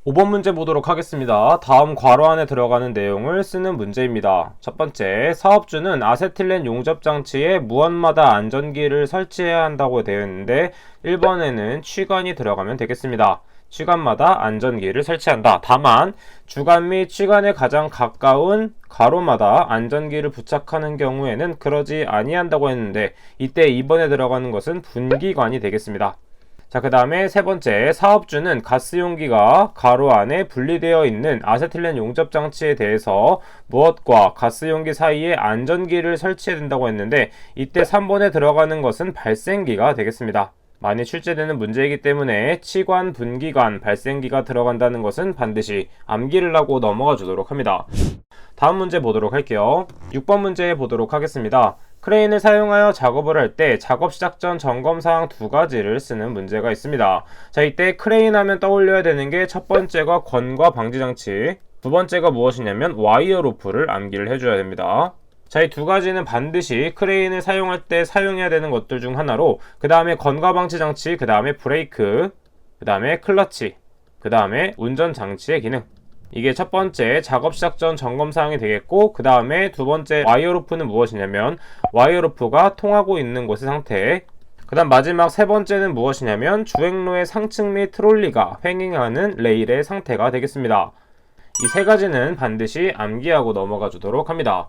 5번 문제 보도록 하겠습니다. 다음 괄호 안에 들어가는 내용을 쓰는 문제입니다. 첫 번째, 사업주는 아세틸렌 용접 장치에 무언마다 안전기를 설치해야 한다고 되어 있는데 1번에는 취관이 들어가면 되겠습니다. 취관마다 안전기를 설치한다. 다만 주관 및 취관에 가장 가까운 가로마다 안전기를 부착하는 경우에는 그러지 아니한다고 했는데 이때 2번에 들어가는 것은 분기관이 되겠습니다. 자, 그 다음에 세 번째, 사업주는 가스용기가 가로 안에 분리되어 있는 아세틸렌 용접 장치에 대해서 무엇과 가스용기 사이에 안전기를 설치해야 된다고 했는데 이때 3번에 들어가는 것은 발생기가 되겠습니다. 많이 출제되는 문제이기 때문에 치관, 분기관, 발생기가 들어간다는 것은 반드시 암기를 하고 넘어가 주도록 합니다. 다음 문제 보도록 할게요. 6번 문제 보도록 하겠습니다. 크레인을 사용하여 작업을 할 때 작업 시작 전 점검사항 2가지를 쓰는 문제가 있습니다. 자, 이때 크레인 하면 떠올려야 되는 게 첫 번째가 건과 방지 장치, 두 번째가 무엇이냐면 와이어 로프를 암기를 해줘야 됩니다. 자, 이 두 가지는 반드시 크레인을 사용할 때 사용해야 되는 것들 중 하나로, 그 다음에 건과 방지 장치, 그 다음에 브레이크, 그 다음에 클러치, 그 다음에 운전 장치의 기능, 이게 첫 번째 작업 시작 전 점검 사항이 되겠고, 그 다음에 두 번째 와이어 로프는 무엇이냐면 와이어 로프가 통하고 있는 곳의 상태, 그 다음 마지막 세 번째는 무엇이냐면 주행로의 상층 및 트롤리가 횡행하는 레일의 상태가 되겠습니다. 이 세 가지는 반드시 암기하고 넘어가 주도록 합니다.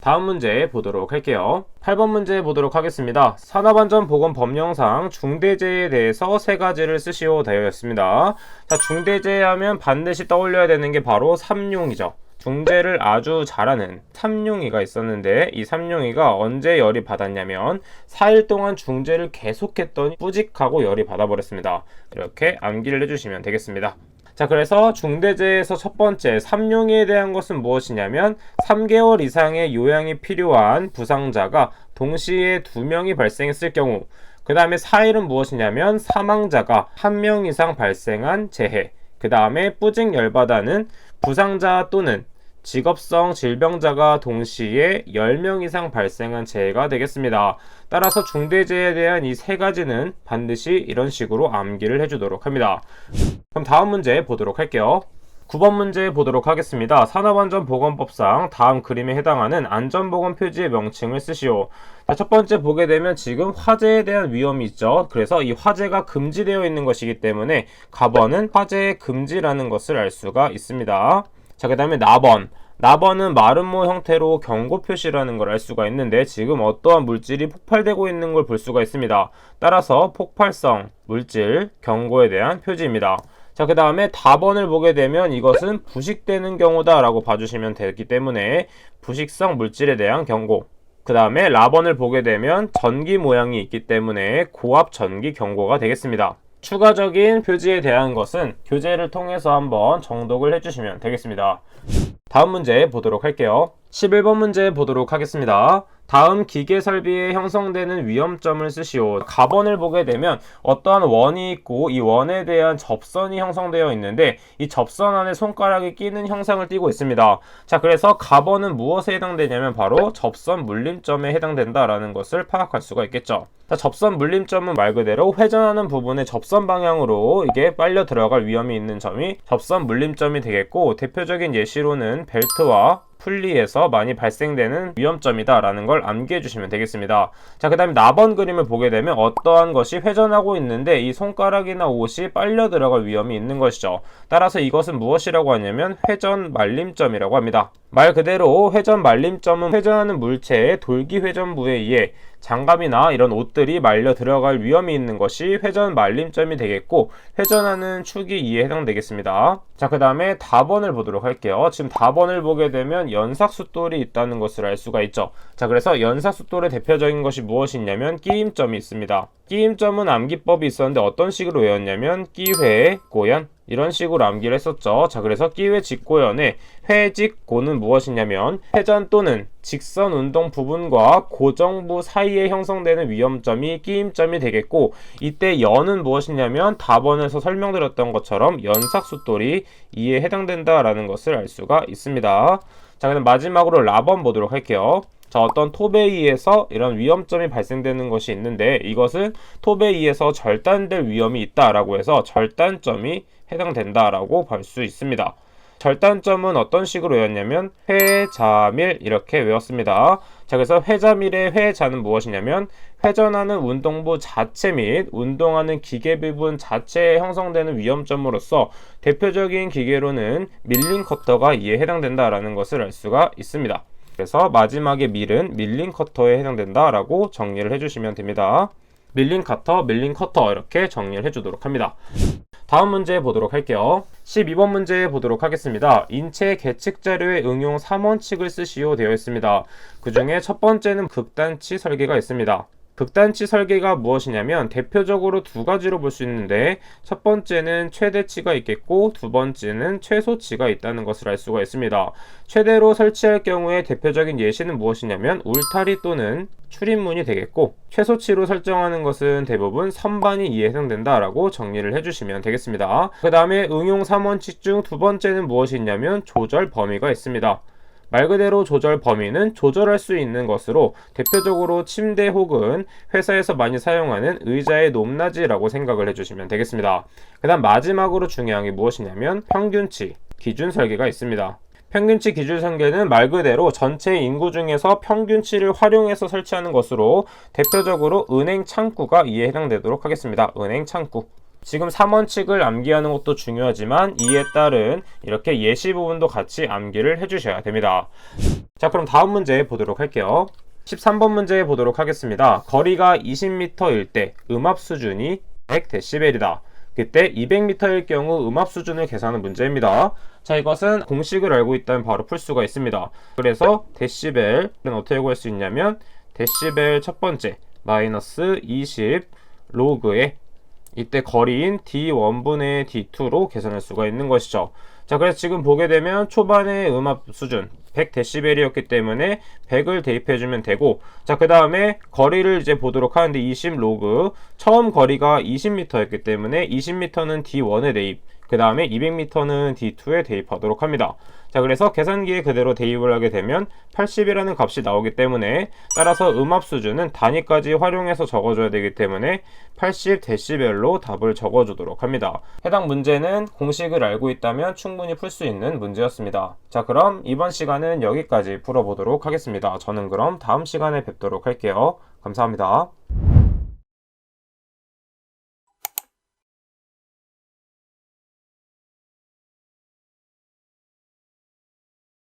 다음 문제 보도록 할게요. 8번 문제 보도록 하겠습니다. 산업안전보건법령상 중대재해에 대해서 세 가지를 쓰시오 되어 있습니다. 자, 중대재해 하면 반드시 떠올려야 되는 게 바로 삼룡이죠. 중재를 아주 잘하는 삼룡이가 있었는데 이 삼룡이가 언제 열이 받았냐면 4일 동안 중재를 계속했더니 뿌직하고 열이 받아버렸습니다. 이렇게 암기를 해주시면 되겠습니다. 자, 그래서 중대재해에서 첫 번째 삼룡이에 대한 것은 무엇이냐면 3개월 이상의 요양이 필요한 부상자가 동시에 2명이 발생했을 경우, 그 다음에 4일은 무엇이냐면 사망자가 1명 이상 발생한 재해, 그 다음에 뿌직 열받아는 부상자 또는 직업성 질병자가 동시에 10명 이상 발생한 재해가 되겠습니다. 따라서 중대재해에 대한 이 세 가지는 반드시 이런 식으로 암기를 해주도록 합니다. 그럼 다음 문제 보도록 할게요. 9번 문제 보도록 하겠습니다. 산업안전보건법상 다음 그림에 해당하는 안전보건 표지의 명칭을 쓰시오. 자, 첫 번째 보게 되면 지금 화재에 대한 위험이 있죠. 그래서 이 화재가 금지되어 있는 것이기 때문에 가번은 화재 금지라는 것을 알 수가 있습니다. 자, 그 다음에 나번은 마름모 형태로 경고 표시라는 걸 알 수가 있는데 지금 어떠한 물질이 폭발되고 있는 걸 볼 수가 있습니다. 따라서 폭발성 물질 경고에 대한 표지입니다. 자, 그 다음에 다번을 보게 되면 이것은 부식되는 경우다 라고 봐주시면 되기 때문에 부식성 물질에 대한 경고, 그 다음에 라번을 보게 되면 전기 모양이 있기 때문에 고압 전기 경고가 되겠습니다. 추가적인 표지에 대한 것은 교재를 통해서 한번 정독을 해주시면 되겠습니다. 다음 문제 보도록 할게요. 11번 문제 보도록 하겠습니다. 다음 기계 설비에 형성되는 위험점을 쓰시오. 가번을 보게 되면 어떠한 원이 있고 이 원에 대한 접선이 형성되어 있는데 이 접선 안에 손가락이 끼는 형상을 띠고 있습니다. 자, 그래서 가번은 무엇에 해당되냐면 바로 접선 물림점에 해당된다라는 것을 파악할 수가 있겠죠. 자, 접선 물림점은 말 그대로 회전하는 부분에 접선 방향으로 이게 빨려 들어갈 위험이 있는 점이 접선 물림점이 되겠고, 대표적인 예시로는 벨트와 풀리에서 많이 발생되는 위험점이다 라는 걸 암기해 주시면 되겠습니다. 자, 그 다음에 나번 그림을 보게 되면 어떠한 것이 회전하고 있는데 이 손가락이나 옷이 빨려 들어갈 위험이 있는 것이죠. 따라서 이것은 무엇이라고 하냐면 회전 말림점이라고 합니다. 말 그대로 회전 말림점은 회전하는 물체의 돌기 회전부에 의해 장갑이나 이런 옷들이 말려 들어갈 위험이 있는 것이 회전 말림점이 되겠고, 회전하는 축이 이에 해당되겠습니다. 자, 그 다음에 다번을 보도록 할게요. 지금 다번을 보게 되면 연삭숫돌이 있다는 것을 알 수가 있죠. 자, 그래서 연삭숫돌의 대표적인 것이 무엇이 있냐면 끼임점이 있습니다. 끼임점은 암기법이 있었는데 어떤 식으로 외웠냐면 끼회, 고연, 이런 식으로 암기를 했었죠. 자, 그래서 끼회 직고연의 회직고는 무엇이냐면 회전 또는 직선 운동 부분과 고정부 사이에 형성되는 위험점이 끼임점이 되겠고, 이때 연은 무엇이냐면 다번에서 설명드렸던 것처럼 연삭숫돌이 이에 해당된다라는 것을 알 수가 있습니다. 자, 그럼 마지막으로 라번 보도록 할게요. 자, 어떤 톱에 의해서 이런 위험점이 발생되는 것이 있는데 이것은 톱에 의해서 절단될 위험이 있다라고 해서 절단점이 해당된다라고 볼 수 있습니다. 절단점은 어떤 식으로 외웠냐면 회자밀 이렇게 외웠습니다. 자, 그래서 회자밀의 회자는 무엇이냐면 회전하는 운동부 자체 및 운동하는 기계 부분 자체에 형성되는 위험점으로서 대표적인 기계로는 밀링 커터가 이에 해당된다라는 것을 알 수가 있습니다. 그래서 마지막에 밀은 밀링 커터에 해당된다라고 정리를 해주시면 됩니다. 밀링 커터, 밀링 커터 이렇게 정리를 해주도록 합니다. 다음 문제 보도록 할게요. 12번 문제 보도록 하겠습니다. 인체 계측 자료의 응용 3원칙을 쓰시오 되어 있습니다. 그 중에 첫 번째는 극단치 설계가 있습니다. 극단치 설계가 무엇이냐면 대표적으로 두 가지로 볼 수 있는데 첫 번째는 최대치가 있겠고 두 번째는 최소치가 있다는 것을 알 수가 있습니다. 최대로 설치할 경우에 대표적인 예시는 무엇이냐면 울타리 또는 출입문이 되겠고 최소치로 설정하는 것은 대부분 선반이 이에 해당된다라고 정리를 해주시면 되겠습니다. 그 다음에 응용 3원칙 중 두 번째는 무엇이 있냐면 조절 범위가 있습니다. 말 그대로 조절 범위는 조절할 수 있는 것으로 대표적으로 침대 혹은 회사에서 많이 사용하는 의자의 높낮이라고 생각을 해주시면 되겠습니다. 그 다음 마지막으로 중요한 게 무엇이냐면 평균치, 기준 설계가 있습니다. 평균치 기준 설계는 말 그대로 전체 인구 중에서 평균치를 활용해서 설치하는 것으로 대표적으로 은행 창구가 이에 해당되도록 하겠습니다. 은행 창구. 지금 3원칙을 암기하는 것도 중요하지만 이에 따른 이렇게 예시 부분도 같이 암기를 해주셔야 됩니다. 자, 그럼 다음 문제 보도록 할게요. 13번 문제 보도록 하겠습니다. 거리가 20m일 때 음압 수준이 100dB이다. 그때 200m일 경우 음압 수준을 계산하는 문제입니다. 자, 이것은 공식을 알고 있다면 바로 풀 수가 있습니다. 그래서 데시벨은 어떻게 구할 수 있냐면 데시벨 첫 번째 마이너스 20 로그에 이때 거리인 D1분의 D2로 계산할 수가 있는 것이죠. 자, 그래서 지금 보게 되면 초반의 음압 수준 100dB이었기 때문에 100을 대입해주면 되고, 자, 그 다음에 거리를 이제 보도록 하는데 20 로그, 처음 거리가 20m였기 때문에 20m는 D1에 대입, 그 다음에 200m는 D2에 대입하도록 합니다. 자, 그래서 계산기에 그대로 대입을 하게 되면 80이라는 값이 나오기 때문에 따라서 음압 수준은 단위까지 활용해서 적어줘야 되기 때문에 80dB로 답을 적어주도록 합니다. 해당 문제는 공식을 알고 있다면 충분히 풀 수 있는 문제였습니다. 자, 그럼 이번 시간은 여기까지 풀어보도록 하겠습니다. 저는 그럼 다음 시간에 뵙도록 할게요. 감사합니다.